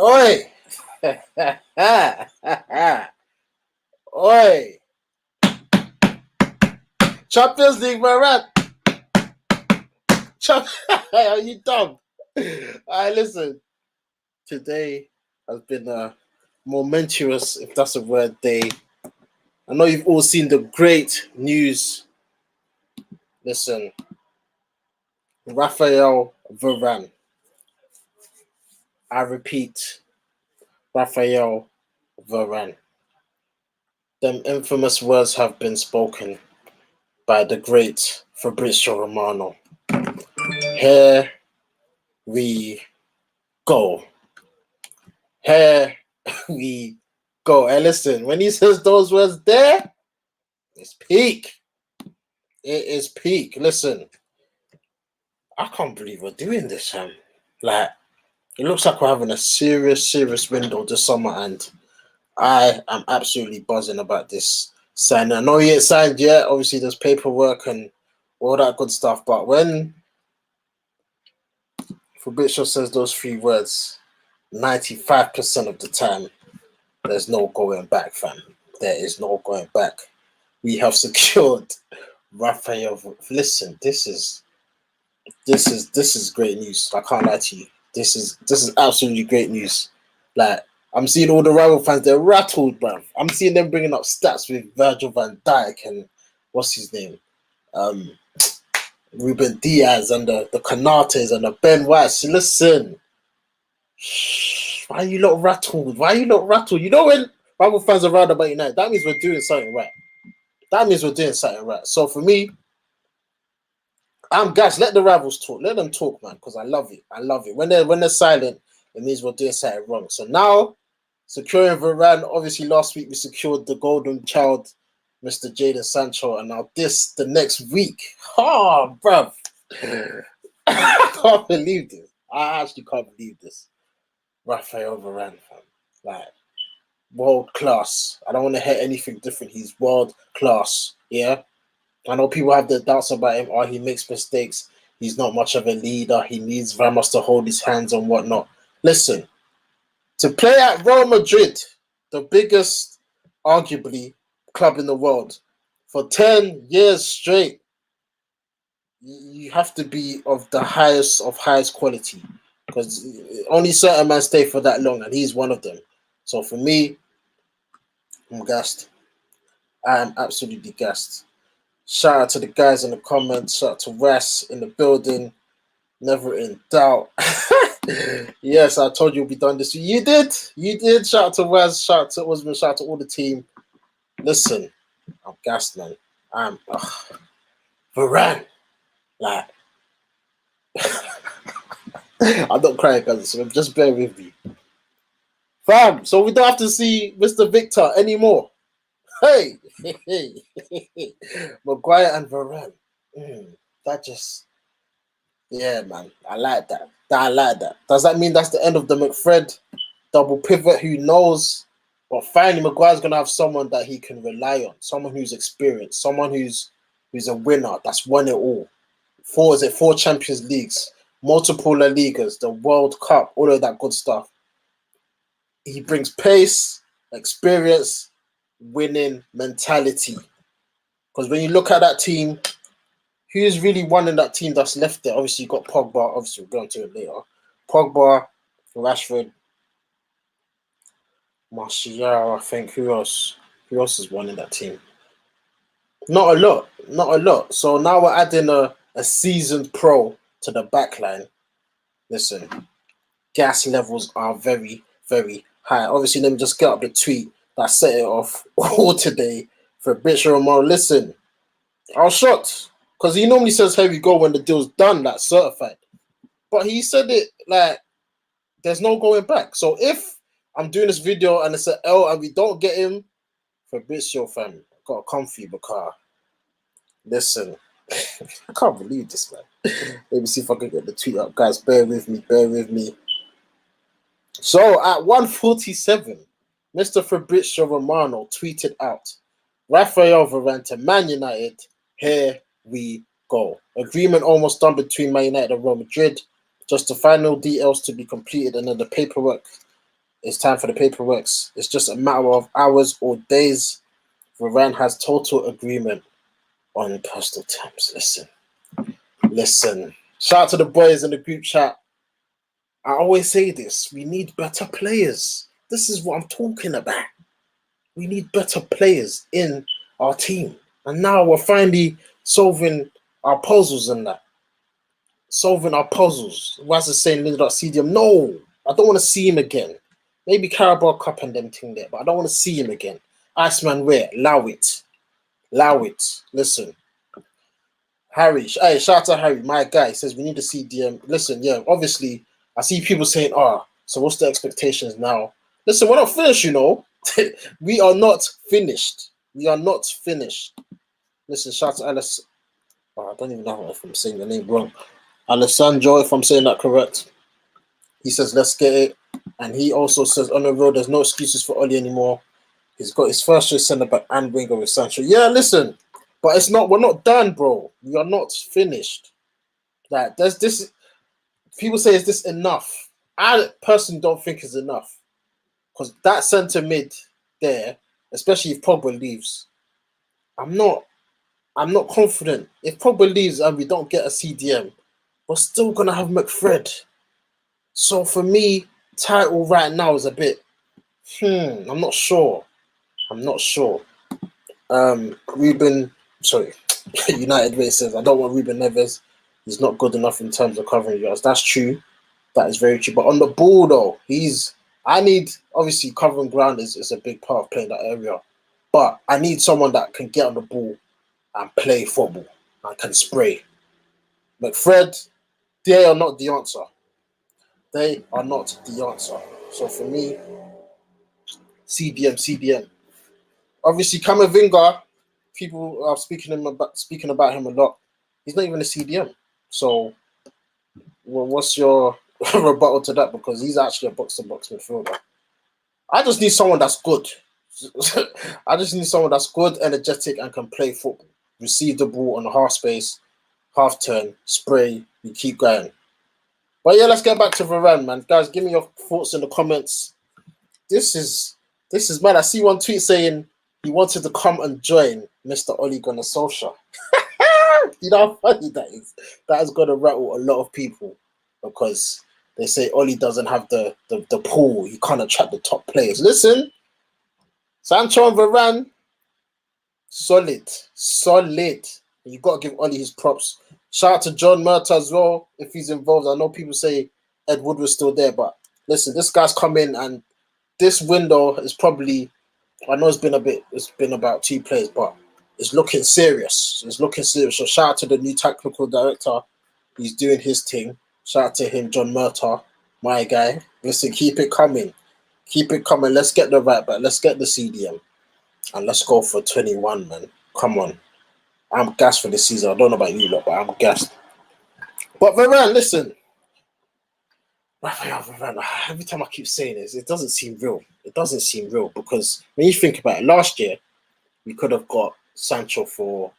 Oi! Oi! Champions League, my rat! Are you dumb? Alright, listen. Today has been a momentous, if that's a word, day. I know you've all seen the great news. Listen, Raphaël Varane. I repeat, Raphaël Varane. Them infamous words have been spoken by the great Fabrizio Romano. Here we go. Here we go. Hey, listen, when he says those words there, it's peak. It is peak. Listen, I can't believe we're doing this, man. Like, it looks like we're having a serious window this summer, and I am absolutely buzzing about this signing. I know he ain't signed yet. Obviously, there's paperwork and all that good stuff, but when Fabrizio says those three words, 95% of the time, there's no going back, fam. There is no going back. We have secured Raphael. Listen, this is great news. I can't lie to you. This is absolutely great news. Like, I'm seeing all the rival fans, they're rattled, bruv. I'm seeing them bringing up stats with Virgil van Dijk and what's his name? Ruben Diaz and the Canates and the Ben Whites. Listen, why are you lot rattled? Why are you lot rattled? You know when rival fans are rattled about United, that means we're doing something right. That means we're doing something right. So for me, guys, let the rivals talk. Let them talk, man, because I love it. I love it. When they're silent, it means we're doing something wrong. So now, securing Varane. Obviously, last week we secured the golden child, Mr. Jadon Sancho, and now the next week. Oh, bruv. I can't believe this. I actually can't believe this. Raphaël Varane, fam. Like, world class. I don't want to hear anything different. He's world class. Yeah. I know people have their doubts about him. Oh, he makes mistakes. He's not much of a leader. He needs Ramos to hold his hands and whatnot. Listen, to play at Real Madrid, the biggest, arguably, club in the world, for 10 years straight, you have to be of the highest quality, because only certain men stay for that long, and he's one of them. So for me, I'm gassed. I am absolutely gassed. Shout out to the guys in the comments. Shout out to Ras in the building. Never in doubt. Yes, I told you we'll be done this week. You did. You did. Shout out to Ras. Shout out to Usman. Shout out to all the team. Listen, I'm gassed, man. I'm Varane. Like, I'm not crying, guys. So just bear with me. Fam, so we don't have to see Mr. Victor anymore. Hey, Maguire and Varane. That just, yeah, man. I like that. I like that. Does that mean that's the end of the McFred double pivot? Who knows? But finally, Maguire's gonna have someone that he can rely on. Someone who's experienced. Someone who's a winner. That's won it all. Four Champions Leagues, multiple La Ligas, the World Cup, all of that good stuff. He brings pace, experience, winning mentality. Because when you look at that team, who's really won in that team that's left there? Obviously, you've got Pogba. Obviously, we'll go into it later. Pogba, Rashford, Martial, I think. Who else? Who else has won in that team? Not a lot. Not a lot. So now we're adding a seasoned pro to the backline. Listen, gas levels are very, very high. Obviously, let me just get up the tweet that set it off all today for Fabrizio Romano. Listen, I was shocked because he normally says here we go when the deal's done, like certified. But he said it like there's no going back. So if I'm doing this video and it's an L and we don't get him, Fabrizio, fam, I gotta come for you because listen, I can't believe this, man. Let me see if I can get the tweet up, guys. Bear with me, bear with me. So at 1:47, Mr. Fabrizio Romano tweeted out, Raphaël Varane to Man United, here we go. Agreement almost done between Man United and Real Madrid. Just the final details to be completed and then the paperwork It's time for the paperwork. It's just a matter of hours or days. Varane has total agreement on personal terms. Listen. Shout out to the boys in the group chat. I always say this. We need better players. This is what I'm talking about. We need better players in our team. And now we're finally solving our puzzles and that. Solving our puzzles. Why's it saying Lindelof CDM? No, I don't want to see him again. Maybe Carabao Cup and them thing there, but I don't want to see him again. Iceman, where? Allow it. Allow it. Listen. Harry, hey, shout out to Harry, my guy. He says we need a CDM. Listen, yeah, obviously, I see people saying, so what's the expectations now? Listen, we're not finished, you know. We are not finished. We are not finished. Listen, shout out to Alice. I don't even know if I'm saying the name wrong. Alessandro, if I'm saying that correct. He says, let's get it. And he also says, on the road, there's no excuses for Oli anymore. He's got his first choice centre back and winger with Sancho. Yeah, listen. But we're not done, bro. We are not finished. Like, there's this. People say, is this enough? I personally don't think it's enough. Because that centre mid there, especially if Pogba leaves, I'm not confident. If Pogba leaves and we don't get a CDM, we're still gonna have McFred. So for me, title right now is a bit. I'm not sure. Ruben, sorry, United Way says I don't want Ruben Neves. He's not good enough in terms of covering yards. That's true. That is very true. But on the ball though, I need, obviously covering ground is a big part of playing that area. But I need someone that can get on the ball and play football and can spray. McFred, they are not the answer. They are not the answer. So for me, CDM. Obviously, Camavinga, people are speaking about him a lot. He's not even a CDM. So, what's your rebuttal to that? Because he's actually a box-to-box midfielder. I just need someone that's good. I just need someone that's good, energetic, and can play football. Receive the ball on the half space, half turn, spray, we keep going. But yeah, let's get back to Varane, man. Guys, give me your thoughts in the comments. This is mad. I see one tweet saying he wanted to come and join Mr. Ole Gunnar Solskjaer. You know how funny that is? That is going to rattle a lot of people because they say Ole doesn't have the pull. He can't attract the top players. Listen, Sancho and Varane, solid. You got to give Ole his props. Shout out to John Murta as well if he's involved. I know people say Ed Wood was still there, but listen, this guy's come in and this window is probably, I know it's been about 2 players, but it's looking serious. So shout out to the new technical director. He's doing his thing. Shout out to him, John Murta, my guy. Listen, keep it coming. Let's get the right back. Let's get the CDM. And let's go for 21, man. Come on. I'm gassed for this season. I don't know about you lot, but I'm gassed. But Varane, listen. Raphaël Varane, every time I keep saying this, it doesn't seem real. Because when you think about it, last year, we could have got Sancho for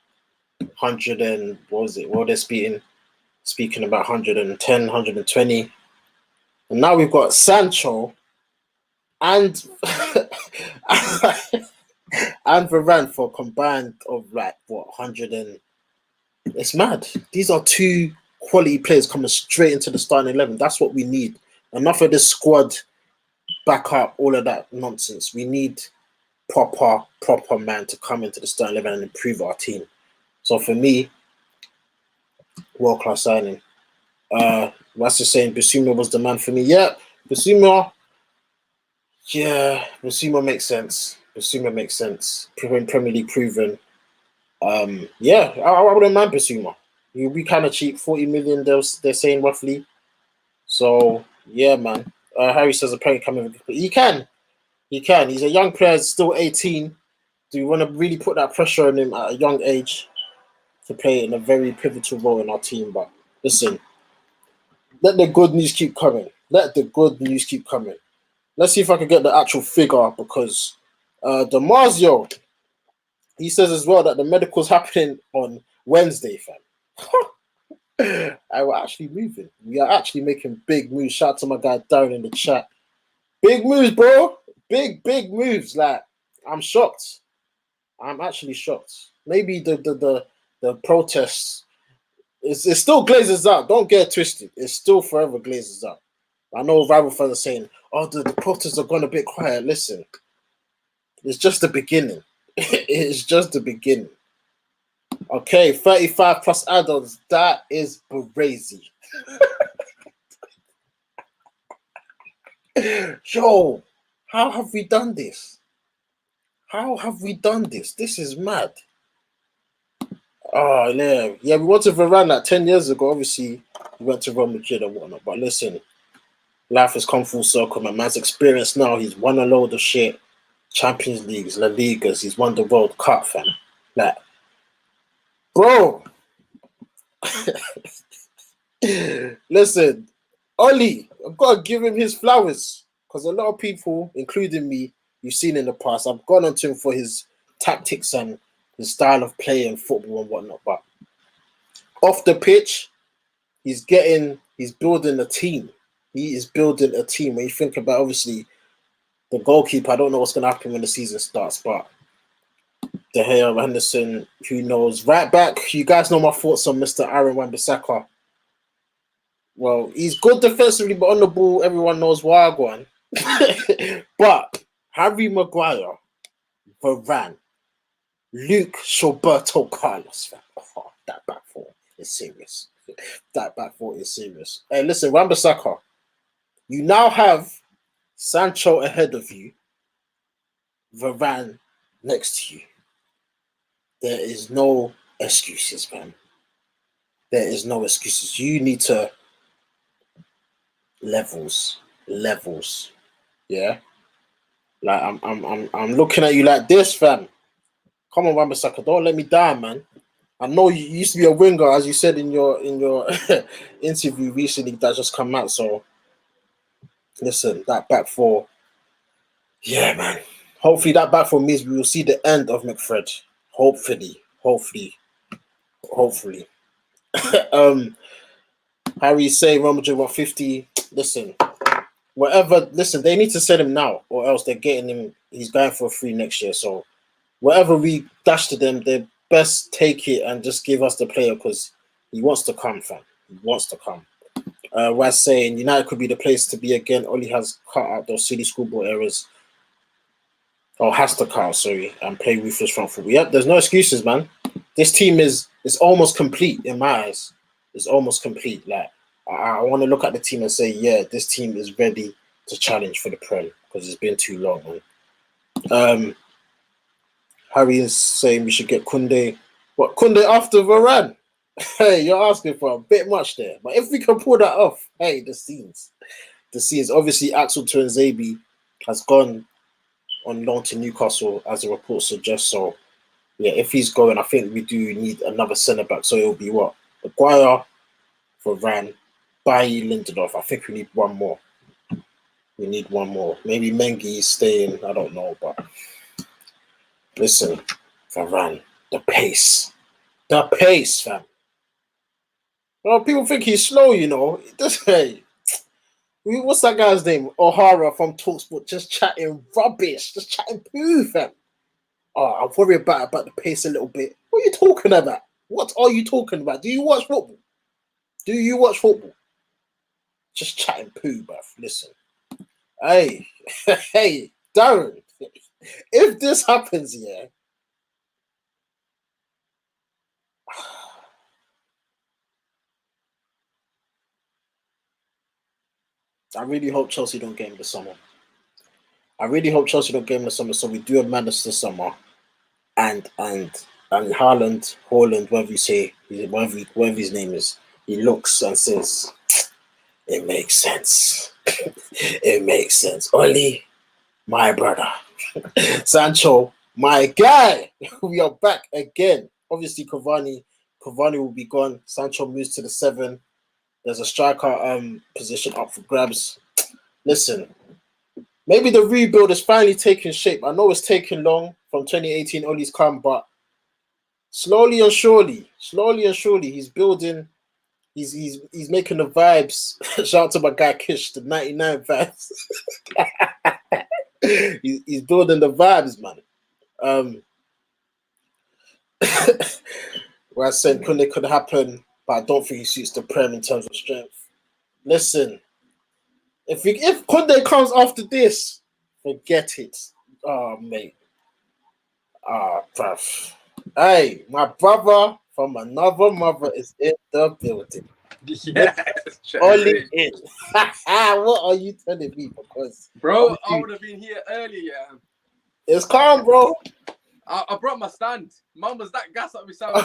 100 and, what was it? What they're speaking about 110, 120. And now we've got Sancho and and Varane for combined of 100 and, it's mad. These are 2 quality players coming straight into the starting 11. That's what we need. Enough of this squad back up, all of that nonsense. We need proper man to come into the starting 11 and improve our team. So for me, world-class signing. What's the saying? Bissouma was the man for me. Yeah, Bissouma makes sense. Premier League proven. I wouldn't mind Bissouma. He'll be kind of cheap, 40 million. They're saying roughly. So yeah, man. Harry says apparently coming. He can. He's a young player, still 18. Do you want to really put that pressure on him at a young age to play in a very pivotal role in our team? But listen, let the good news keep coming. Let's see if I can get the actual figure because Damasio, he says as well that the medical's happening on Wednesday, fam. We're actually moving. We are actually making big moves. Shout out to my guy Darren in the chat. Big moves, bro. Big moves. Like, I'm shocked. I'm actually shocked. Maybe the protests. It still glazes out. Don't get it twisted. It still forever glazes out. I know rival fans are saying, "Oh, the protests have gone a bit quiet." Listen, it's just the beginning. It's just the beginning. Okay, 35 plus add-ons. That is crazy. Yo, how have we done this? How have we done this? This is mad. Oh, yeah. Yeah, we wanted Varane like 10 years ago. Obviously, we went to Real Madrid and whatnot. But listen, life has come full circle. My man's experienced now. He's won a load of shit. Champions Leagues, La Ligas. He's won the World Cup, fam. Like, bro. Listen, Ollie, I've got to give him his flowers. Because a lot of people, including me, you've seen in the past, I've gone on to him for his tactics and his style of play and football and whatnot. But off the pitch, he's building a team. He is building a team. When you think about, obviously, the goalkeeper, I don't know what's going to happen when the season starts, but De Gea, Henderson, who knows? Right back, you guys know my thoughts on Mr. Aaron Wan-Bissaka. Well, he's good defensively, but on the ball, everyone knows why I go on. But Harry Maguire, Varane, Luke Roberto Carlos. Oh, that back four is serious. That back four is serious. Hey, listen, Wan-Bissaka, you now have Sancho ahead of you, Varane next to you. There is no excuses, man. There is no excuses. You need to levels. Yeah. Like I'm looking at you like this, fam. Come on, Wan-Bissaka, don't let me down, man. I know you used to be a winger, as you said in your interview recently that just come out. So listen, that back four, yeah, man. Hopefully that back four means we will see the end of McFred. Hopefully. Harry say Real Madrid 150. Listen, whatever. Listen, they need to sell him now, or else they're getting him. He's going for a free next year. So whatever we dash to them, they best take it and just give us the player because he wants to come, fam. He wants to come. We're saying United could be the place to be again. Oli has cut out those silly schoolboy errors. Or has to cut out, sorry, and play ruthless front football. Yep, there's no excuses, man. This team is almost complete in my eyes. It's almost complete. Like I want to look at the team and say, yeah, this team is ready to challenge for the Prem because it's been too long, man. Harry is saying we should get Kunde. What, Kunde after Varane? Hey, you're asking for a bit much there. But if we can pull that off, hey, the scenes. Obviously, Axel Tuanzebe has gone on loan to Newcastle, as the report suggests. So, yeah, if he's going, I think we do need another centre-back. So it'll be what? Maguire, Varane, Bailly, Lindelof. I think we need one more. Maybe Mengi is staying. I don't know, but listen, Varane, the pace, fam. Well, people think he's slow, you know. Hey, what's that guy's name? O'Hara from Talksport, just chatting rubbish, just chatting poo, fam. Oh, I worry about the pace a little bit. What are you talking about? What are you talking about? Do you watch football? Just chatting poo, bruv. Listen. Hey, hey, Darren. If this happens, yeah. I really hope Chelsea don't get him this summer. So we do a madness this summer. And Haaland, whatever you say, whatever his name is, he looks and says, it makes sense. It makes sense. Oli, my brother. Sancho, my guy. We are back again. Obviously, Cavani will be gone. Sancho moves to the 7. There's a striker position up for grabs. Listen, maybe the rebuild is finally taking shape. I know it's taken long from 2018, Oli's come, but slowly and surely, he's building He's making the vibes. Shout out to my guy Kish, the 99 vibes. He's building the vibes, man. Where I said could happen, but I don't think he suits the Prem in terms of strength. Listen, if Kunde comes after this, forget it. Oh, mate. Bruv. Hey, my brother from another mother is in the building. Yes, Only in. What are you telling me? Because bro, I would have been here earlier. It's calm, bro. I brought my stand. Mum was that gas up me stand, bro.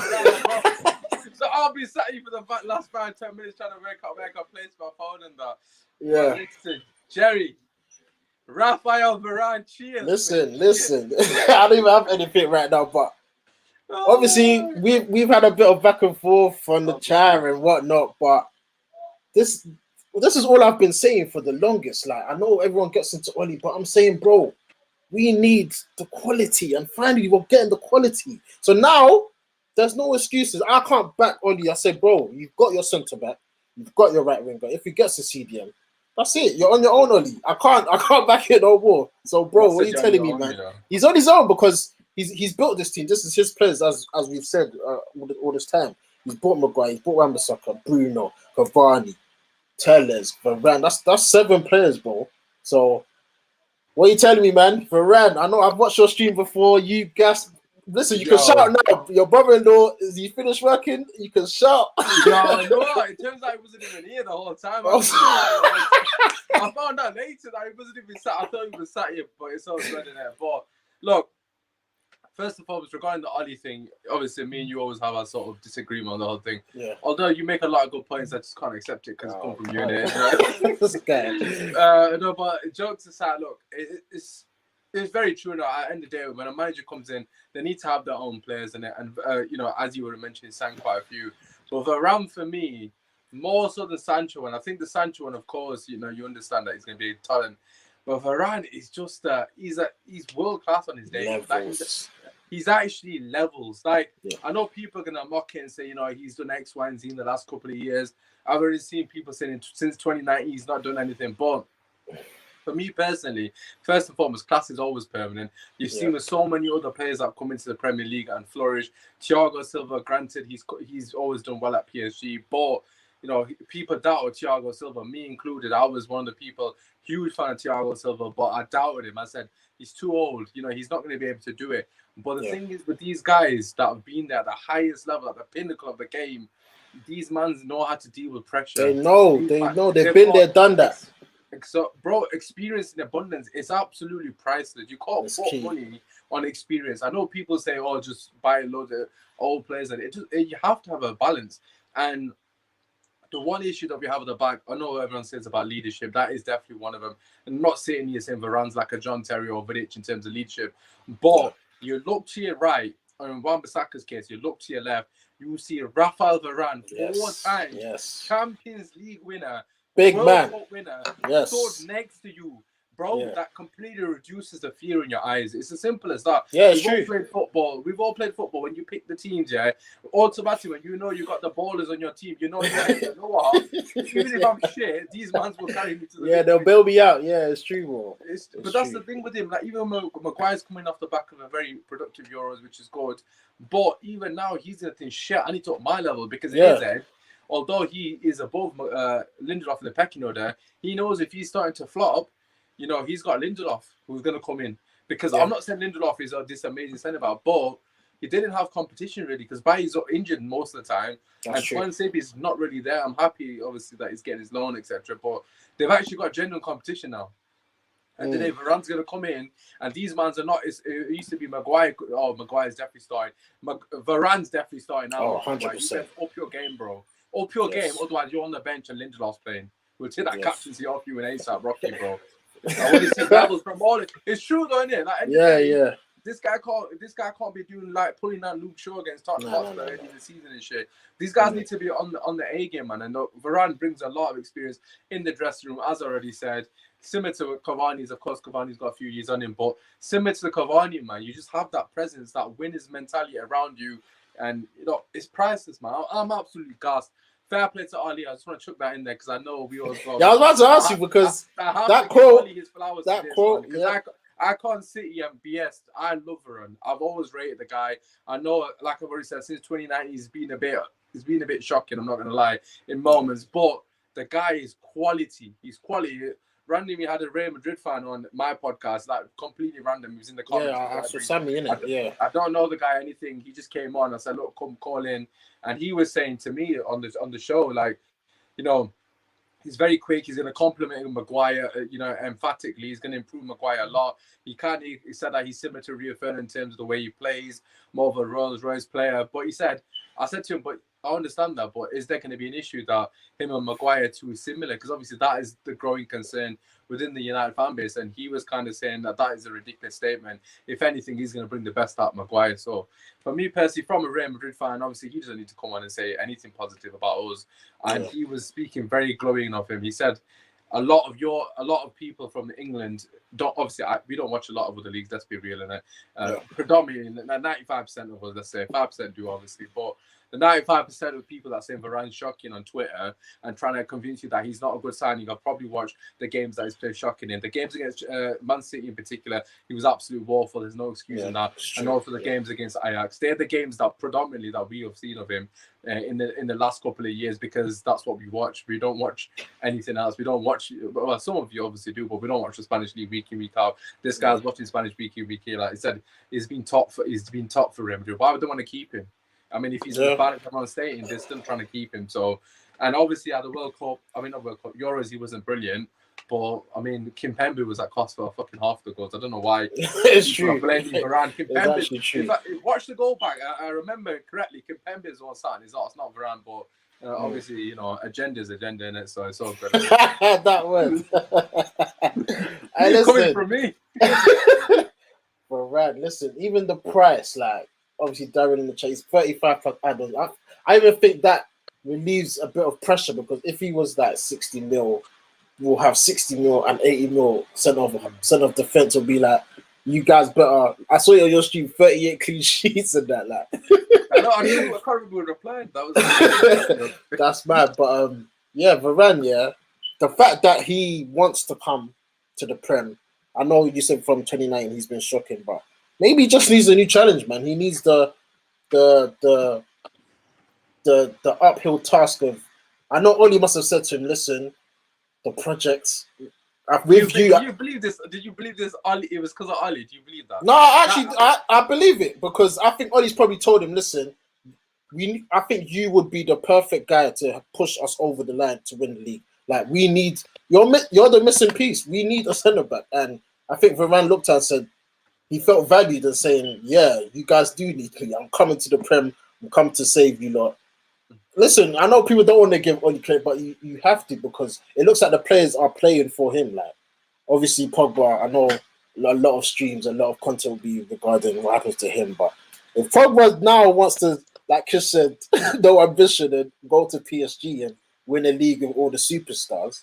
So I'll be sat here for the last 5-10 minutes trying to make a place for my phone and that. Yeah. But listen, Jerry, Raphaël Varane, cheers. Listen. I don't even have anything right now, but obviously we've had a bit of back and forth on the chat and whatnot, but this is all I've been saying for the longest. Like, I know everyone gets into Oli, but I'm saying, bro, we need the quality, and finally we're getting the quality. So now there's no excuses. I can't back Oli. I said, bro, you've got your centre back, you've got your right winger. If he gets a CDM, that's it. You're on your own, Oli. I can't back it no more. So, bro, what are you telling me, man? He's on his own because he's built this team. This is his players, as we've said all this time. He's bought Maguire, he's bought Wan-Bissaka, Bruno, Cavani, Telles, Varane. That's 7 players, bro. So, what are you telling me, man? Varane, I know I've watched your stream before. You guys, listen, you can shout now. Your brother-in-law, is he finished working? You can shout. No, it turns out he wasn't even here the whole time. I found out later that he wasn't even sat. I thought he was sat here, but it's all good in there. But look, first and foremost, regarding the Oli thing, obviously me and you always have a sort of disagreement on the whole thing. Yeah. Although you make a lot of good points, I just can't accept it because it's come from you. No, but jokes aside, look, it's very true. Now, at the end of the day, when a manager comes in, they need to have their own players in it. And you know, as you were mentioning, sang quite a few. But Varane, for me, more so than Sancho, and I think the Sancho one, of course, you know, you understand that he's going to be a talent. But Varane is just he's world class on his day. Like, he's actually levels. Like, I know people are gonna mock it and say, you know, he's done X, Y, and Z in the last couple of years. I've already seen people saying since 2019 he's not done anything. But for me personally, first and foremost, class is always permanent. You've seen with so many other players that have come into the Premier League and flourish. Thiago Silva, granted, he's always done well at PSG, but you know, people doubted Thiago Silva, me included. I was one of the people, huge fan of Thiago Silva, but I doubted him. I said, he's too old. You know, he's not going to be able to do it. But the thing is, with these guys that have been there at the highest level, at the pinnacle of the game, these mans know how to deal with pressure. They know. They've been there, done that. So, bro, experience in abundance is absolutely priceless. You can't put money on experience. I know people say, oh, just buy a load of old players. And you have to have a balance. And the one issue that we have at the back, I know everyone says about leadership. That is definitely one of them. And I'm not sitting here saying Varane's like a John Terry or Vidic in terms of leadership. But you look to your right, and in Wan-Bissaka's case, you look to your left, you will see Raphaël Varane, 4 times Champions League winner, big World man, Cup winner, stood yes, next to you. Bro, that completely reduces the fear in your eyes. It's as simple as that. Yeah, We've all played football. When you pick the teams, automatically, when you know you got the ballers on your team, you know what? Even if I'm shit, these mans will carry me to the they'll bail me out. Yeah, it's true, bro. But that's the thing with him. Like, even Maguire's coming off the back of a very productive Euros, which is good. But even now, he's going to think, shit, I need to up my level because although he is above Lindelof in the pecking order, he knows if he's starting to flop, you know, he's got Lindelof who's going to come in. Because I'm not saying Lindelof is this amazing centre-back, but he didn't have competition really because Bailly's injured most of the time. That's and Tuan is not really there. I'm happy, obviously, that he's getting his loan, etc. But they've actually got genuine competition now. And today Varane's going to come in, and these mans are not. It used to be Maguire. Oh, Maguire's definitely starting. Varane's definitely starting now. 100%. Up your game, bro. Up your game. Otherwise, you're on the bench and Lindelof's playing. We'll take that captaincy off you and ASAP Rocky, bro. I want to see levels from all it. It's true though, isn't it? Like, This guy can't be doing like pulling out Luke Shaw against Tottenham Hotspur at the end of the season and shit. These guys need to be on the A game, man. And Varane brings a lot of experience in the dressing room, as I already said. Similar to Cavani's, of course, Cavani's got a few years on him, but similar to the Cavani, man, you just have that presence, that winners mentality around you, and you know it's priceless, man. I'm absolutely gassed. fair play to Ali. I just want to chuck that in there because I know we always go. Yeah, I was about to ask you because I have that to quote, give Ali his flowers that to this quote, one, 'cause yeah. I can't sit here and BS. I love Varane. I've always rated the guy. I know, like I've already said, since 2019, he's been a bit shocking. I'm not gonna lie in moments, but the guy is quality. He's quality. Randomly had a Real Madrid fan on my podcast, like completely random. He was in the comments. Yeah, I saw Sammy in it. Yeah, I don't know the guy anything. He just came on. I said, "Look, come call in," and he was saying to me on the show, like, you know, he's very quick. He's going to compliment Maguire, emphatically. He's going to improve Maguire a lot. He said that he's similar to Rio Ferdinand in terms of the way he plays, more of a Rolls Royce player. But I said to him, but I understand that, but is there going to be an issue that him and Maguire are too similar? Because obviously that is the growing concern within the United fan base. And he was kind of saying that is a ridiculous statement. If anything, he's going to bring the best out of Maguire. So for me personally, from a Real Madrid fan, obviously he doesn't need to come on and say anything positive about us. And he was speaking very glowing of him. He said, a lot of people from England we don't watch a lot of other leagues. Let's be real in it. Predominantly, 95% of us, let's say 5% do obviously, but the 95% of people that say Varane's shocking on Twitter and trying to convince you that he's not a good signing, I've probably watched the games that he's played shocking in. The games against Man City in particular, he was absolutely woeful. There's no excuse in that. And also the games against Ajax. They're the games that predominantly that we have seen of him in the last couple of years, because that's what we watch. We don't watch anything else. We don't watch, well, some of you obviously do, but we don't watch the Spanish league week in, week out. This guy's watching Spanish week in, week in. Like I said, he's been top for Real Madrid. Why would they want to keep him? I mean, if he's in the final on staying, they're still trying to keep him. So, and obviously at the World Cup, not World Cup, Euros, he wasn't brilliant. But I mean, Kimpembe was at cost for fucking half the goals. I don't know why. It's true. Blaming Varane. Kimpembe, it's actually true. Watch the goal back. I remember correctly. Kimpembe is one sat in his arse, not Varane. But obviously, agenda is agenda in it, so it's all good. That word. Coming from me. Varane, listen, even the price, like, obviously Darren in the chase, 35 plus add-ons. I even think that relieves a bit of pressure, because if he was like 60 mil, we'll have 60 mil and 80 mil sent off defense will be like, you guys better. I saw you on your stream, 38 clean sheets and that. Like, I can't remember who replied. That was that's mad. But Varane, the fact that he wants to come to the Prem, I know you said from 29 he's been shocking, but maybe he just needs a new challenge, man. He needs the uphill task of. I know Oli must have said to him, "Listen, the project with you." Did you believe this? Did you believe this? Ali, it was because of Ali. Do you believe that? No, I believe it, because I think Oli's probably told him, "Listen, I think you would be the perfect guy to push us over the line to win the league. Like, we need you're the missing piece. We need a centre back." And I think Varane looked at and said, he felt valued and saying, "Yeah, you guys do need me. I'm coming to the Prem. I'm coming to save you lot." Listen, I know people don't want to give Oli credit, but you have to, because it looks like the players are playing for him. Like, obviously, Pogba, I know a lot of streams, a lot of content will be regarding what happens to him. But if Pogba now wants to, like Chris said, no ambition and go to PSG and win a league with all the superstars,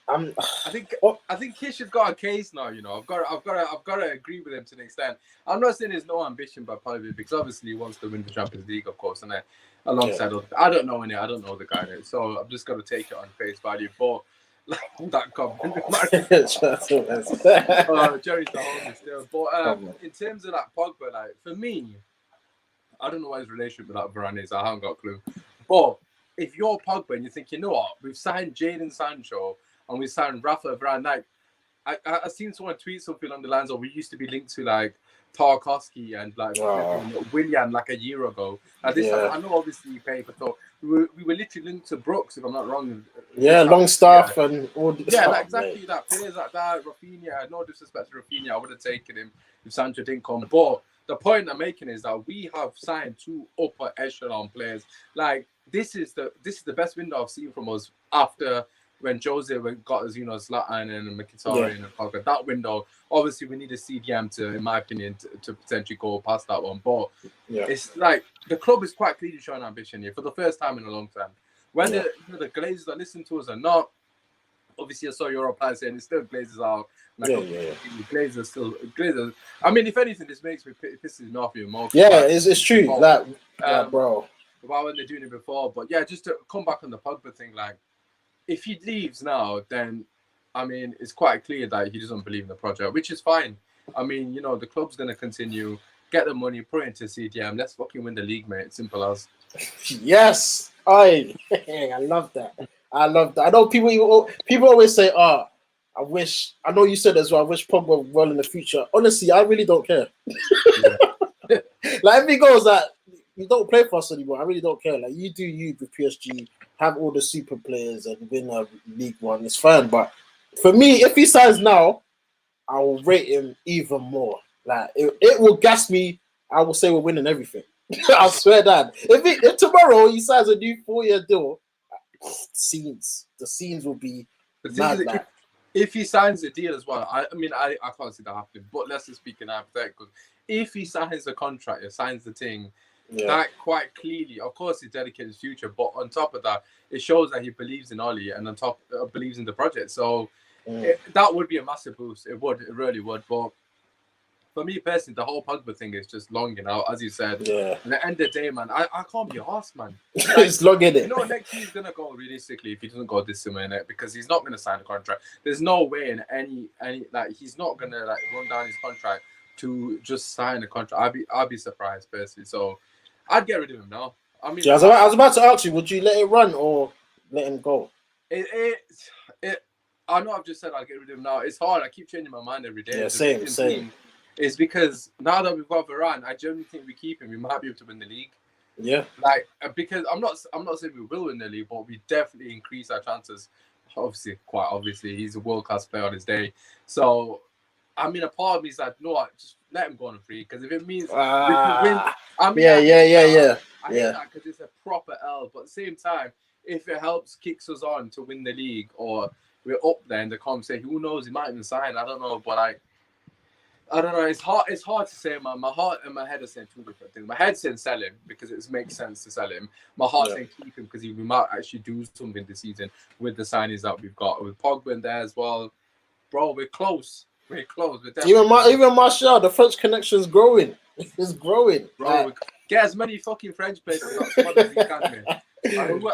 I think Kish has got a case now. I've got to agree with him to an extent. I'm not saying there's no ambition by Pogba, because obviously he wants to win the Champions League, of course, and then alongside I don't know I don't know the guy, so I'm just gonna take it on face value. But like that comment, Jerry's the homie still. But in terms of that Pogba, like, for me, I don't know what his relationship with that Varane is. I haven't got a clue. But if you're Pogba and you think, you know what, we've signed Jadon Sancho and we signed Raphaël Varane, like, I seen someone tweet something along the lines of, we used to be linked to like Tarkowski and like Willian like a year ago. I know obviously you pay for talk. We were literally linked to Brooks, if I'm not wrong. Yeah, Longstaff and all this stuff, like, exactly mate. That. Players like that, Rafinha, no disrespect to Rafinha, I would have taken him if Sancho didn't come. But the point I'm making is that we have signed 2 upper echelon players. Like, this is the best window I've seen from us after when Jose got us, Zlatan and Mkhitaryan and Pogba. That window, obviously, we need a CDM to, in my opinion, to potentially go past that one. But it's like the club is quite clearly showing ambition here for the first time in a long time. When the Glazers that listen to us are not, obviously, I saw your reply saying it's still Glazers out. Glazers still Glazers. I mean, if anything, this makes me pisses me off even more. Yeah, it's true. Like, bro. why weren't they doing it before? But yeah, just to come back on the Pogba thing, like if he leaves now, then I mean it's quite clear that he doesn't believe in the project, which is fine. I mean, you know, the club's gonna continue, get the money, put it into CDM. Let's fucking win the league, mate. Simple as. Yes, I love that. I love that. I know people always say, "Oh, I wish." I know you said as well. I wish Pogba well in the future. Honestly, I really don't care. Yeah. Like if he goes that you don't play for us anymore, I really don't care. Like you do you with PSG, have all the super players and win a League One. It's fine. But for me, if he signs now, I will rate him even more. Like it will gas me. I will say we're winning everything. I swear that if tomorrow he signs a new 4-year deal, the scenes will be The thing mad. is, Like, if he signs a deal as well, I mean, I can't see that happening. But let's just speak in hypotheticals. If he signs the contract, he signs the thing, that quite clearly, of course, he's dedicated his future. But on top of that, it shows that he believes in Oli and on top believes in the project. So that would be a massive boost. It would, it really would. But for me personally, the whole Pogba thing is just long, as you said. yeah, At the end of the day, man, I can't be arsed, man. it's long in it. You know, next year he's gonna go realistically if he doesn't go this summer in it because he's not gonna sign a contract. There's no way in any like he's not gonna like run down his contract to just sign a contract. I'd be surprised personally. So I'd get rid of him now. I mean, Yeah, I was about to ask you, would you let it run or let him go? I know I've just said I'd get rid of him now. It's hard. I keep changing my mind every day. Yeah, same. It's because now that we've got Varane, I genuinely think we keep him. We might be able to win the league. Yeah, like because I'm not saying we will win the league, but we definitely increase our chances. Quite obviously, he's a world class player on his day. So, I mean, a part of me is like, no, just let him go on free because if it means we can win, I mean, yeah. I hate that because it's a proper L. But at the same time, if it helps kicks us on to win the league or we're up there in the conversation, who knows? He might even sign. I don't know, but I don't know. It's hard to say, man. My heart and my head are saying two different things. My head's saying sell him because it makes sense to sell him. My heart's saying keep him because we might actually do something this season with the signings that we've got. With Pogba in there as well. Bro, we're close. We're close. Even Martial, the French connection's growing. It's growing. Bro, get as many fucking French players in that squad as we can, man.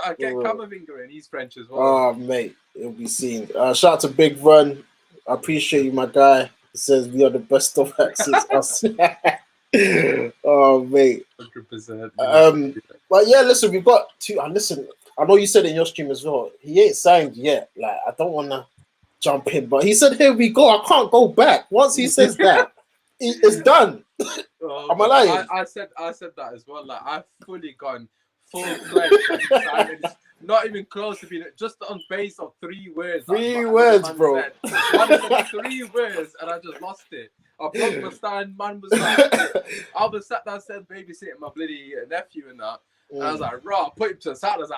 I get Camavinga in. He's French as well. Oh, mate. It'll be seen. Shout out to Big Run. I appreciate you, my guy. He says we are the best of since us. Oh, mate. 100%. But yeah, listen, we've got two. Listen, I know you said in your stream as well. He ain't signed yet. Like, I don't want to jump in, but he said, "Here we go." I can't go back. Once he says that, it's done. Am I lying? I said that as well. Like, I've fully gone full-fledged. Not even close to being just on base of 3 words. 3 words, bro. Man said 3 words, and I just lost it. I broke my stand. Man was like, I was sat down, said babysitting my bloody nephew and that. And I was like, "Raw, put him to the side." I was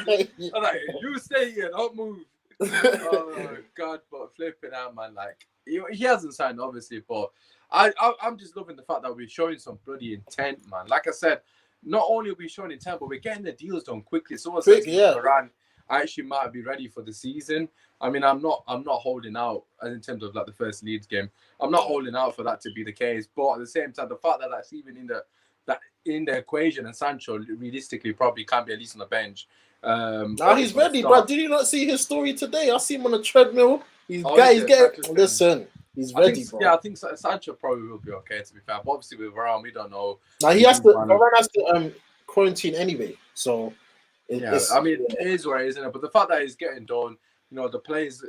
like, "You stay here, don't move." Oh God, but flipping out, man. Like he hasn't signed, obviously, but I'm just loving the fact that we're showing some bloody intent, man. Like I said. Not only are we showing intent, but we're getting the deals done quickly. Someone says Varane actually might be ready for the season. I mean, I'm not holding out in terms of like the first Leeds game. I'm not holding out for that to be the case. But at the same time, the fact that that's even in the equation, and Sancho realistically probably can be at least on the bench. He's ready, bro. Did you not see his story today? I see him on a treadmill. He's getting. Listen. He's ready, bro. Yeah, I think Sancho probably will be okay, to be fair. But obviously with Varane, we don't know. Now Varane has to quarantine anyway. So I mean, it is where it is, isn't it? But the fact that he's getting done, the players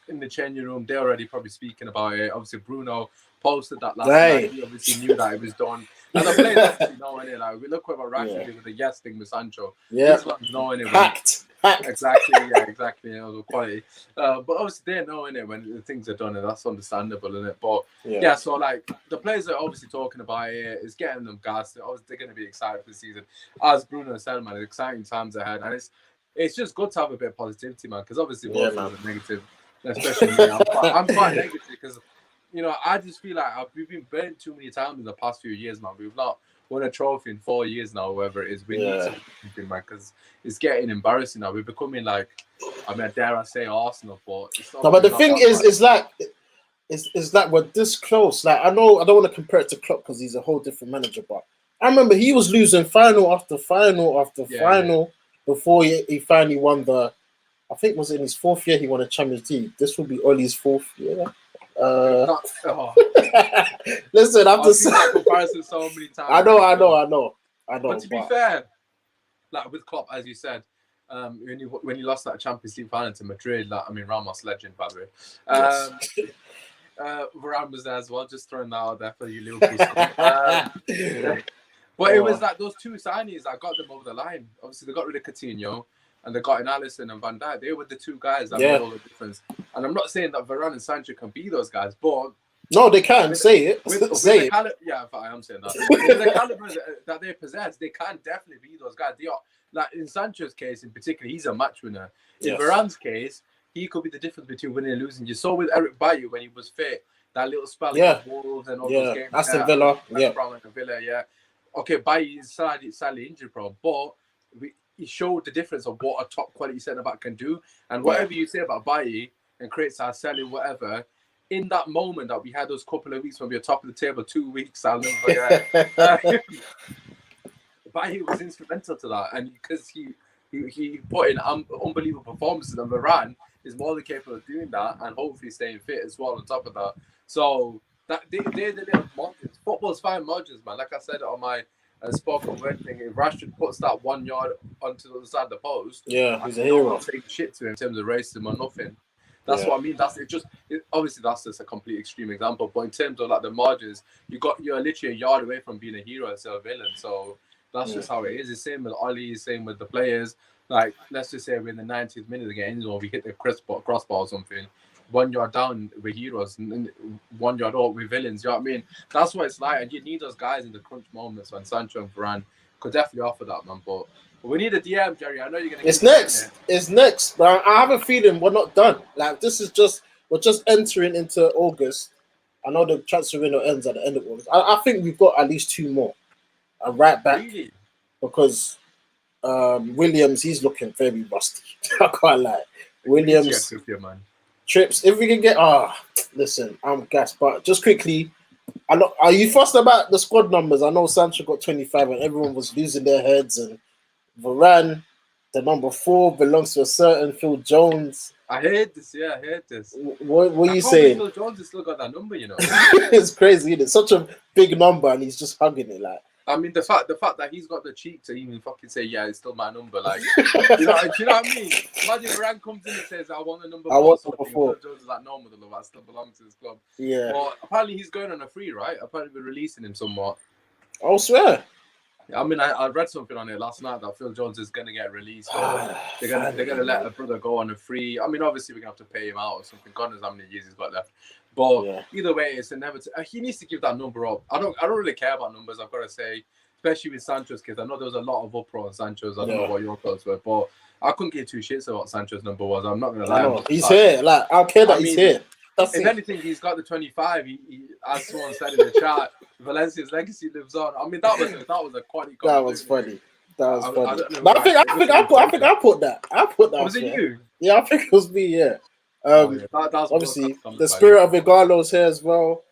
in the changing room, they're already probably speaking about it. Obviously, Bruno posted that last night. He obviously knew that it was done. And the players actually knowing it. Like, we look what Rashford did with the yes thing with Sancho. Yeah. Knowing it. Packed. Exactly. The quality. But obviously they're knowing it when the things are done, and that's understandable, isn't it? But so like the players are obviously talking about it. It's getting them gassed. They're going to be excited for the season. As Bruno said, man, exciting times ahead, and it's just good to have a bit of positivity, man. Because obviously both of them are negative, especially me. I'm quite negative because I just feel like we've been burnt too many times in the past few years, man. We've not won a trophy in 4 years now, whatever it is. We need something, man, because it's getting embarrassing now. We're becoming like, I mean, dare I say Arsenal, but it's not. No, but the thing is, it's like we're this close. Like I know I don't want to compare it to Klopp because he's a whole different manager, but I remember he was losing final after final after final before he finally won the. I think it was in his 4th year he won a Champions League. This will be Ollie's 4th year. Listen, I've seen that comparison so many times. I know. But to be fair, like with Klopp, as you said, when you lost that Champions League final to Madrid, like, I mean, Ramos legend, by the way. Varane was there as well, just throwing that out there for you Liverpool. But it was like those two signings that got them over the line. Obviously, they got rid of Coutinho and they got in Alisson and Van Dijk. They were the two guys that made all the difference. And I'm not saying that Varane and Sancho can be those guys, but no, they can say it. Say it. Yeah, I am saying that. With the caliber that they possess, they can definitely be those guys. They are, like in Sancho's case in particular, he's a match winner. In Varane's case, he could be the difference between winning and losing. You saw with Eric Bailly when he was fit, that little spell against Wolves and all those games. Aston Villa, Okay, Bailly is sadly injury prone, but he showed the difference of what a top quality centre back can do. And whatever you say about Bailly and creates our selling, whatever, in that moment that we had those couple of weeks when we were top of the table, 2 weeks, I remember, Bailly was instrumental to that, and because he put in unbelievable performances, and Varane is more than capable of doing that, and hopefully staying fit as well on top of that. So that they're the little margins. Football's fine margins, man. Like I said on my spoken word thing, if Rashford puts that 1 yard onto the other side of the post, he's a hero. I'll take shit to him in terms of racism or nothing. That's what I mean. Obviously that's just a complete extreme example, but in terms of like the margins, you're literally a yard away from being a hero instead of a villain. So that's just how it is. It's same with Ollie, same with the players. Like, let's just say we're in the 90th minute again, or we hit the crossbar or something. 1 yard down, we're heroes, and 1 yard up, we're villains. You know what I mean? That's what it's like, and you need those guys in the crunch moments. When Sancho and Varane could definitely offer that, man. But we need a DM, Jerry. I know you're gonna. It's next. But I have a feeling we're not done. Like, we're just entering into August. I know the transfer window ends at the end of August. I think we've got at least 2 more. A right back, really? Because Williams, he's looking very rusty. I can't lie. Williams, Trips. If we can get, listen, I'm gassed. But just quickly, are you fussed about the squad numbers? I know Sancho got 25, and everyone was losing their heads. And Varane, the number 4, belongs to a certain Phil Jones. I heard this. Yeah, I heard this. What are you saying? Phil Jones has still got that number, you know. It's crazy, isn't it? Such a big number, and he's just hugging it like. I mean, the fact that he's got the cheek to even fucking say, yeah, it's still my number. Like, do you know what I mean? Imagine Varane comes in and says, I want the number 4. I want number 4. Jones is like, no, mother, that still belongs to this club. Yeah. But apparently he's going on a free, right? Apparently we're releasing him somewhat. I swear. I mean, I read something on it last night that Phil Jones is going to get released. They're going to let a brother go on a free. I mean, obviously we're going to have to pay him out or something. God knows how many years he's got left. But either way, it's inevitable. He needs to give that number up. I don't really care about numbers, I've got to say. Especially with Sancho's case. I know there was a lot of uproar on Sancho's. I don't know what your thoughts were, but I couldn't give 2 shits about what Sancho's number was. I'm not going to lie. He's here. Like, I don't care that he's here. If anything, he's got the 25. He, as someone said in the chat, Valencia's legacy lives on. I mean, that was a quality. That was funny. But I think I put that. Was it you? Yeah, I think it was me. Yeah. Obviously, the spirit of Igalo's here as well.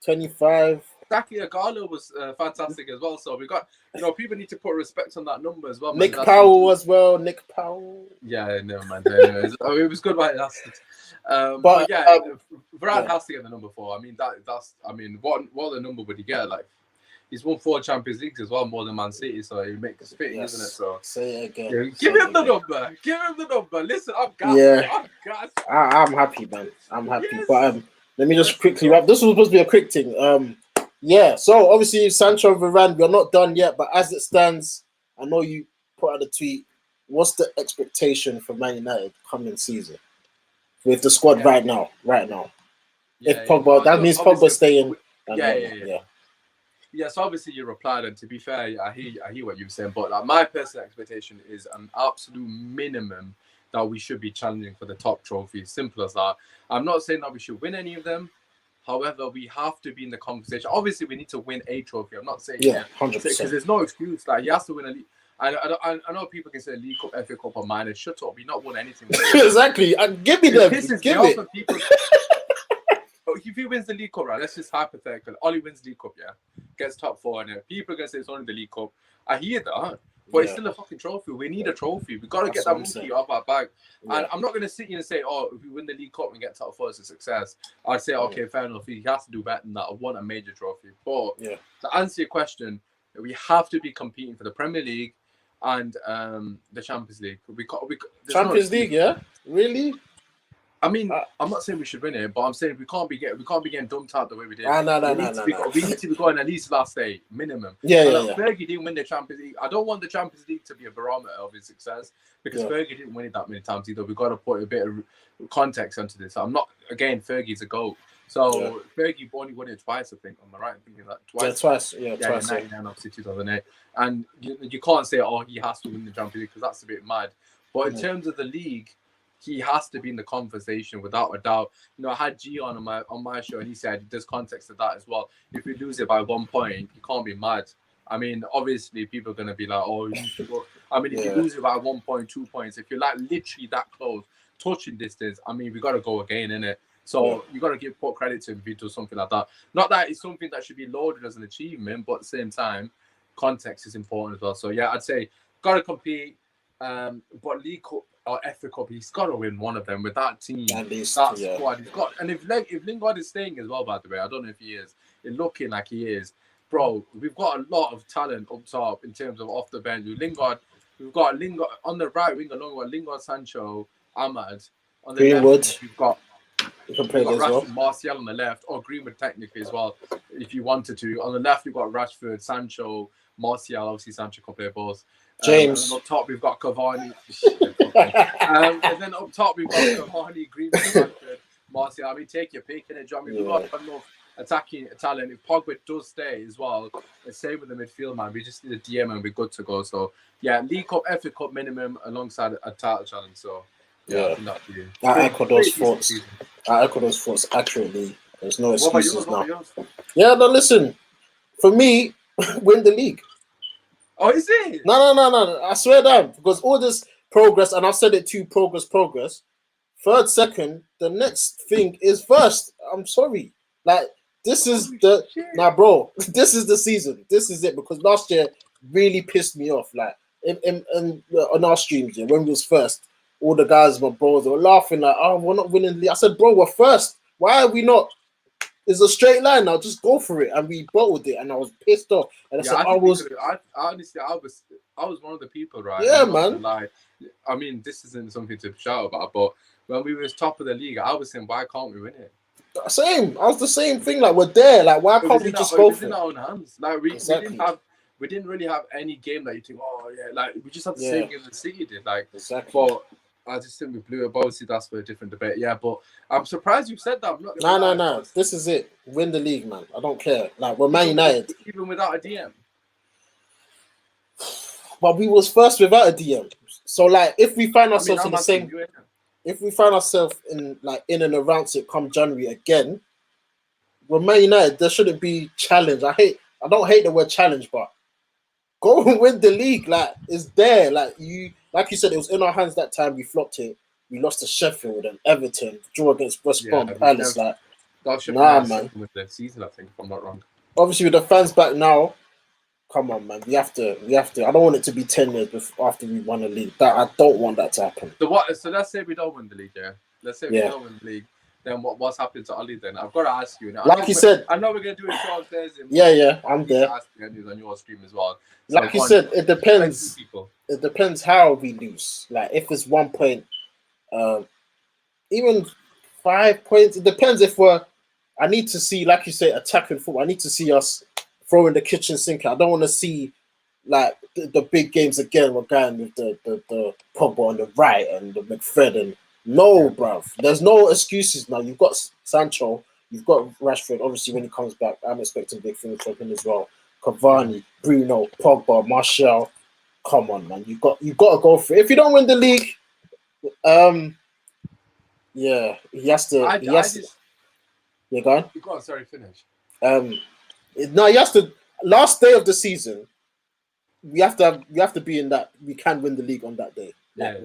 25. Exactly, Igalo was fantastic as well. So we got, people need to put respect on that number as well. Nick Powell as well. Nick Powell. Yeah, never mind. Anyways, it was good by us. But yeah, Varane has to get the number 4. I mean, what the number would he get? Like, he's won 4 Champions Leagues as well, more than Man City, so it makes it fitting, isn't it? So say it again. Yeah, give him the number. Give him the number. Listen, I'm gassed. Yeah, I'm happy, man. I'm happy. Yes. But let me just quickly wrap. This was supposed to be a quick thing. Yeah, so obviously Sancho and Varane, we're not done yet, but as it stands, I know you put out a tweet. What's the expectation for Man United coming season with the squad right now? If Pogba, that means Pogba staying. Yeah, so obviously you replied, and to be fair, I hear what you're saying, but like, my personal expectation is an absolute minimum that we should be challenging for the top trophy. Simple as that. I'm not saying that we should win any of them. However, we have to be in the conversation. Obviously, we need to win a trophy. I'm not saying 100%. Because there's no excuse. Like, he has to win a league. I know people can say League Cup, FA Cup, or minor. Shut up. We've not won anything. Exactly. Give me them. Give it. If he wins the League Cup, right? Let's just hypothetical. Ollie wins League Cup, yeah. gets top 4 in it. People are gonna say it's only the League Cup. I hear that, but it's Yeah. still a fucking trophy. We need a trophy. We gotta That's get what that I'm monkey saying. off our back. Yeah. And I'm not gonna sit here and say, oh, if we win the League Cup and get top 4, it's a success. I'd say, okay, fair enough. He has to do better than that. I want a major trophy. But to answer your question, we have to be competing for the Premier League and the Champions League. Champions League, yeah, really? I mean, I'm not saying we should win it, but I'm saying we can't be getting dumped out the way we did. No. We need to be going at least last day minimum. Yeah. Fergie didn't win the Champions League. I don't want the Champions League to be a barometer of his success because Fergie didn't win it that many times either. We've got to put a bit of context onto this. I'm not again. Fergie's a GOAT. So Fergie only won it twice, I think. Am I right in thinking that twice? Yeah, twice. 99, obviously 2008. And you can't say, oh, he has to win the Champions League because that's a bit mad. But in terms of the league, he has to be in the conversation without a doubt. You know, I had G on my show, and he said there's context to that as well. If we lose it by 1 point, you can't be mad. I mean, obviously, people are gonna be like, "Oh, you should go." I mean, if you lose it by 1 point, 2 points, if you're like literally that close, touching distance, I mean, we gotta go again, innit? So you gotta put credit to him if he does something like that. Not that it's something that should be lauded as an achievement, but at the same time, context is important as well. So yeah, I'd say gotta compete. But League Cup or FA Cup, he's got to win one of them with that team, at least, that squad. He's got, and if Lingard is staying as well, by the way, I don't know if he is. It's looking like he is, bro. We've got a lot of talent up top in terms of off the bench. We've got Lingard on the right wing along with Lingard, Sancho, Ahmad. On the Greenwood. left, we've got Rashford, Martial on the left, or Greenwood technically as well, if you wanted to. On the left, we've got Rashford, Sancho, Martial. Obviously, Sancho can play both. James. And up top, we've got Cavani. And then up top, we've got Cavani, Greenwood, Rashford, Martial. I mean, take your pick in it, John. I mean, we've got enough attacking talent. If Pogba does stay as well, the same with the midfield, man. We just need a DM and we're good to go. So, yeah, League Cup, FA Cup minimum alongside a title challenge. So, I think that'd be I echo those thoughts accurately. There's no excuses now. Yeah, no, listen. For me, win the league. Oh, is it? No. I swear down. Because all this progress, and I've said it too, progress. Third, second, the next thing is first. I'm sorry. Like, this is bro, this is the season. This is it. Because last year really pissed me off. Like, on our streams, when we was first, all the guys, my bros, they were laughing like, oh, we're not winning the league. I said, bro, we're first. Why are we not? It's a straight line now. Just go for it, and we bottled it. And I was pissed off. And I said, I was one of the people, right? Yeah, man. Like, I mean, this isn't something to shout about, but when we were top of the league, I was saying, why can't we win it? Same. I was the same thing. Like, we're there. Like, why can't we just go for it? In our own hands. Like, we didn't really have any game that you think, oh yeah, like we just had the same game that City did. Like, but I just think we blew it. Obviously, that's for a different debate. Yeah, but I'm surprised you said that. I'm not no. This is it. Win the league, man. I don't care. Like, we're Man United. Even without a DM. But we was first without a DM. So, like, if we find ourselves in the same... If we find ourselves in and around it come January again, we're Man United. There shouldn't be challenge. I don't hate the word challenge, but go and win the league. Like, it's there. Like you said, it was in our hands that time. We flopped it. We lost to Sheffield and Everton. Draw against West Brom Palace. Like, man. With the season, I think, if I'm not wrong. Obviously, with the fans back now, come on, man. We have to. I don't want it to be 10 years after we won the league. I don't want that to happen. So let's say we don't win the league, yeah? Let's say we don't win the league. Then what's happened to Ali then? I've got to ask you. Now, like you said... I know we're going to do a show on Thursday. Yeah, I'm there. Ask you on your stream as well. So like you said, it depends. It depends how we lose. Like, if it's 1 point, even 5 points, it depends if I need to see, like you say, attacking football. I need to see us throwing the kitchen sink. I don't want to see, like, the big games again. We're going with the Pogba on the right and the McFred. No, bruv. There's no excuses now. You've got Sancho. You've got Rashford. Obviously, when he comes back, I'm expecting big things from him as well. Cavani, Bruno, Pogba, Martial. Come on, man. You got to go for it. If you don't win the league, he has to. Yeah, go on. Go on. Sorry, finish. No, he has to. Last day of the season, we have to be in that. We can win the league on that day.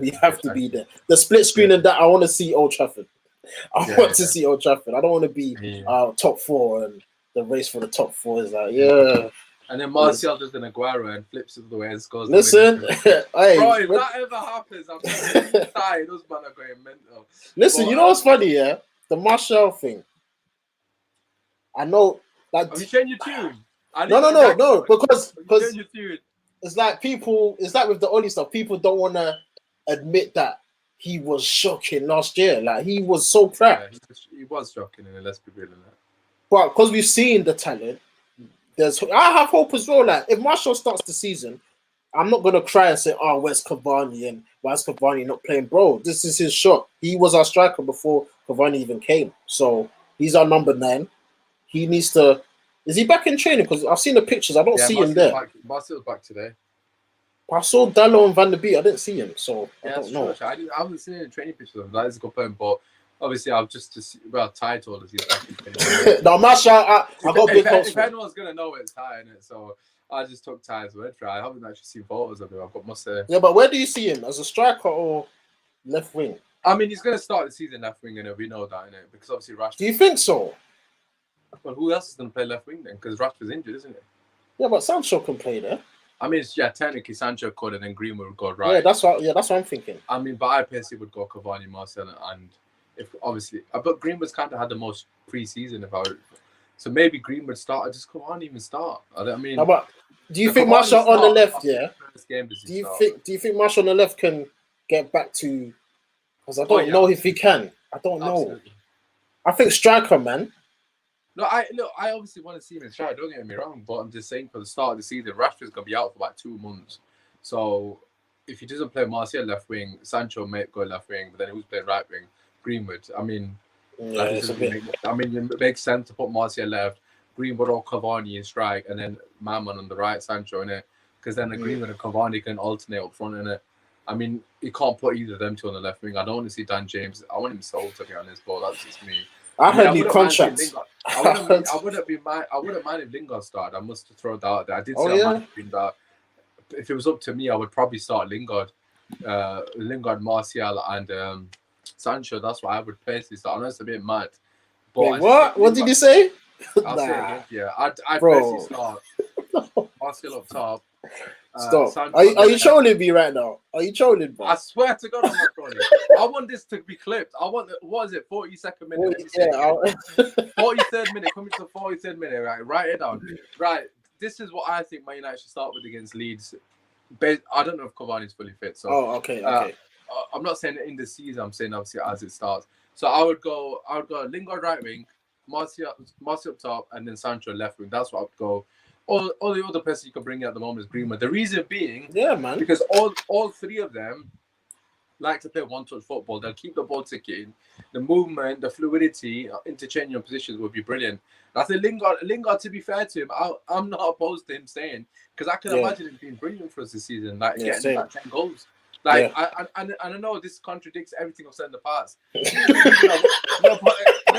We have to be there. The split screen and that, I want to see Old Trafford. I want to see Old Trafford. I don't want to be top 4 and the race for the top 4 is like, yeah. And then Martial does an Aguero and flips it the way and scores. Listen, hey, bro, if that ever happens, I'm so tired. Those men are going mental. Listen, you know what's funny, yeah? The Martial thing. I know. Like, have you changed your tune? No, because your tune. it's like with the Oli stuff, people don't want to admit that he was shocking last year. Like, he was so crap. Yeah, he was shocking, and let's be real in that. But because we've seen the talent, I have hope as well. Like, if Martial starts the season, I'm not gonna cry and say, "Oh, where's Cavani and why is Cavani not playing?" Bro, this is his shot. He was our striker before Cavani even came, so he's our number 9. He needs to. Is he back in training? Because I've seen the pictures. I don't see him there. Martial's back today. I saw Dallo and Van der Beek. I didn't see him, so I don't know. I haven't seen any training pictures of him. That is a good point, but obviously I've just Ty told us he's back in training. No, Martial, I got big hopes. If anyone's gonna know it's Ty, innit? So I just took Ty's word for it. I haven't actually seen photos of him. I've got must say. Yeah, but where do you see him? As a striker or left wing? I mean, he's gonna start the season left wing, and we know that, innit? Because obviously Rashford. Do you think so? Well, who else is gonna play left wing then? Because Rashford's injured, isn't it? Yeah, but Sancho can play there. I mean, technically Sancho could, and then Greenwood would go right. Yeah, that's what I'm thinking. I mean, but I personally would go Cavani, Marcel, and if obviously, but Greenwood's kind of had the most pre-season so maybe Greenwood start. Just Cavani even start. I mean, no, but do you think Martial on the left? Yeah. Do you think Martial on the left can get back to? Because I don't know if he can. I don't know. Absolutely. I think striker, man. No, I obviously want to see him in strike. Don't get me wrong, but I'm just saying for the start of the season, Rashford's gonna be out for about 2 months. So if he doesn't play Martial left wing, Sancho may go left wing, but then who's playing right wing? Greenwood. I mean, it makes sense to put Martial left, Greenwood or Cavani in strike, and then Maman on the right, Sancho in it, because then the Greenwood and Cavani can alternate up front in it. I mean, you can't put either of them two on the left wing. I don't want to see Dan James. I want him sold, to be honest, but that's just me. I heard new contracts. I wouldn't mind if Lingard started. I must throw that out there. I did say I might have that. If it was up to me, I would probably start Lingard, Martial, and Sancho. That's what I would personally start. I know it's a bit mad. But wait, what? What did you say? I'll say it again. Yeah, I personally start Martial up top. Stop. Are you trolling me right now? Are you trolling, bro? I swear to God, I'm not trolling. I want this to be clipped. I want, what is it, 42nd minute? 43rd minute, coming to the 43rd minute, right? Write it down. Right, this is what I think Man United should start with against Leeds. I don't know if Cavani's fully fit. So, okay. I'm not saying in the season, I'm saying obviously as it starts. So I would go Lingard right wing, Martial up top, and then Sancho left wing. That's what I would go. All the other person you can bring at the moment is Greenwood. The reason being, because all 3 of them like to play one-touch football. They'll keep the ball ticking. The movement, the fluidity, interchanging your positions will be brilliant. And I think Lingard, to be fair to him, I'm not opposed to him staying, because I can imagine him being brilliant for us this season, like getting like 10 goals. Like, I know this contradicts everything I've said in the past. Let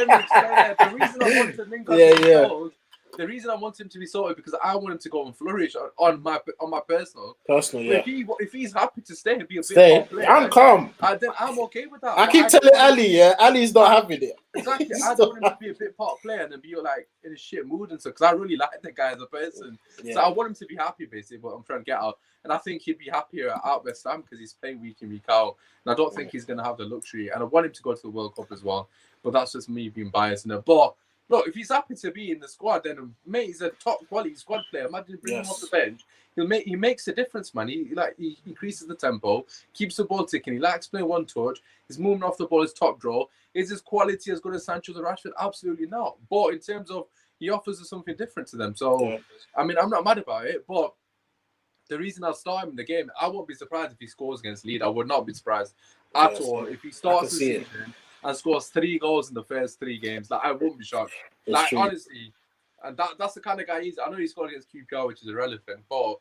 me explain that. The reason I wanted Lingard to be sold, the reason I want him to be sorted, because I want him to go and flourish on my personal. Yeah. If he's happy to stay and be a bit more player, I'm calm. Then I'm okay with that. I keep telling Ali, Ali's not having it. Exactly. I don't want him to be a bit part player and then be like in a shit mood and stuff, because I really like the guy as a person. Yeah. So I want him to be happy, basically, what I'm trying to get out. And I think he'd be happier at West Ham because he's playing week in, week out. And I don't think he's going to have the luxury. And I want him to go to the World Cup as well. But that's just me being biased in it. But look, if he's happy to be in the squad, then mate, he's a top quality squad player. Imagine bringing him off the bench. He makes a difference, man. He increases the tempo, keeps the ball ticking. He likes playing one touch. He's moving off the ball as top draw. Is his quality as good as Sancho or Rashford? Absolutely not. But in terms of, he offers us something different to them. So I mean, I'm not mad about it. But the reason I'll start him in the game, I won't be surprised if he scores against Leeds. I would not be surprised at all if he starts the season and scores 3 goals in the first 3 games. Like, I won't be shocked. Honestly, and that's the kind of guy he is. I know he scored against QPR, which is irrelevant, but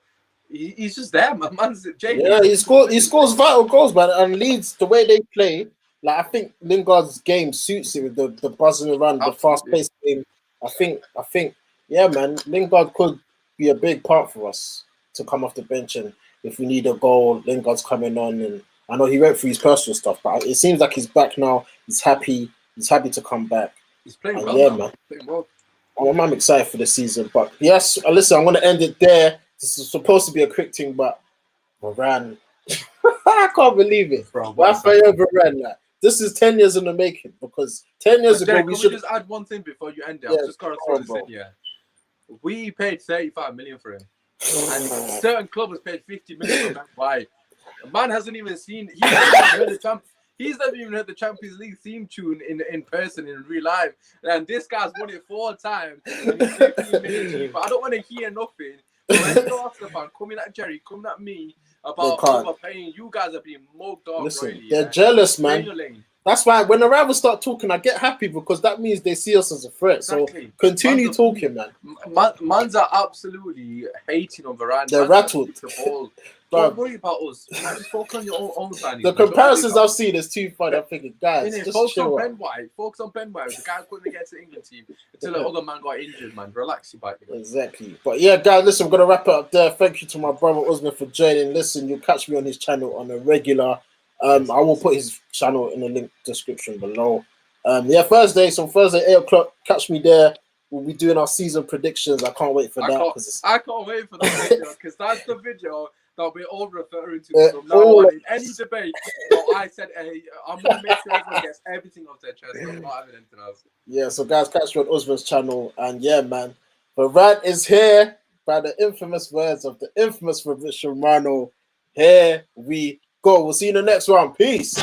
he's just there, man. Man's Jamie. Yeah, he scores vital goals, man. And Leeds, the way they play, like, I think Lingard's game suits it with the buzzing around, the fast-paced game. I think, yeah, man, Lingard could be a big part for us to come off the bench, and if we need a goal, Lingard's coming on. And I know he went through his personal stuff, but it seems like he's back now. He's happy. He's happy to come back. He's playing well, man. Playing well. I'm excited for the season. But yes, listen, I'm going to end it there. This is supposed to be a quick thing, but Varane, I can't believe it. Bro, Raphaël Varane, like, this is 10 years in the making because 10 years ago we should just add one thing before you end it. Yeah, I've just got to throw this in here. We paid 35 million for him, and certain club has paid 50 million for him. Why? The man hasn't even seen. He's never even heard the Champions League theme tune in person in real life, and this guy's won it 4 times. And he's 15 million cheaper. I don't want to hear nothing. But when you Arsenal fan coming at Jerry, coming at me about overpaying, you guys are being mugged off. Listen, really, they're jealous, man. That's why when the rivals start talking, I get happy because that means they see us as a threat. Exactly. So continue talking, man. Mans are absolutely hating on Varane. They're rattled. Don't worry about us. Just focus on your own signing. The comparisons I've seen is too funny. I'm thinking, guys, just focus on Ben White. Focus on Ben White. The guy couldn't get to the England team until the other man got injured, man. Relax your bike. Exactly. But yeah, guys, listen, I'm going to wrap it up there. Thank you to my brother Usman for joining. Listen, you'll catch me on his channel on a regular. I will put his channel in the link description below. Thursday, 8 o'clock, catch me there. We'll be doing our season predictions. I can't wait for that. I can't wait for that video because that's the video that we're all referring to from now on in any debate. I said, hey, I'm going to make sure everyone gets everything off their chest. I'm not having anything else. Yeah, so guys, catch me on Usman's channel. And yeah, man, Varane is here by the infamous words of the infamous Fabrizio Romano. Here we go. We'll see you in the next one. Peace.